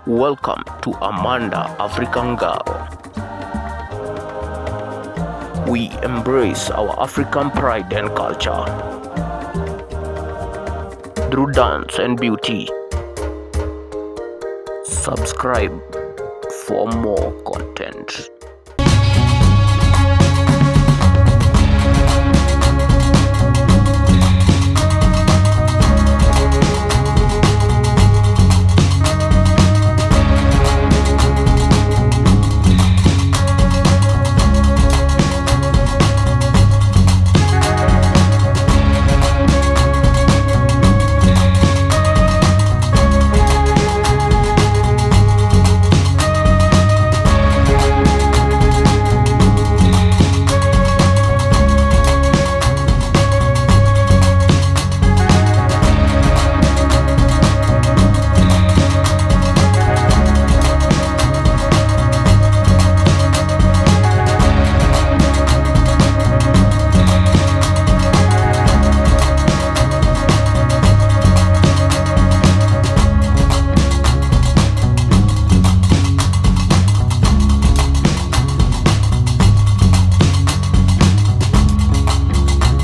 Welcome to Amanda African Girl. We embrace our African pride and culture through dance and beauty. Subscribe for more content.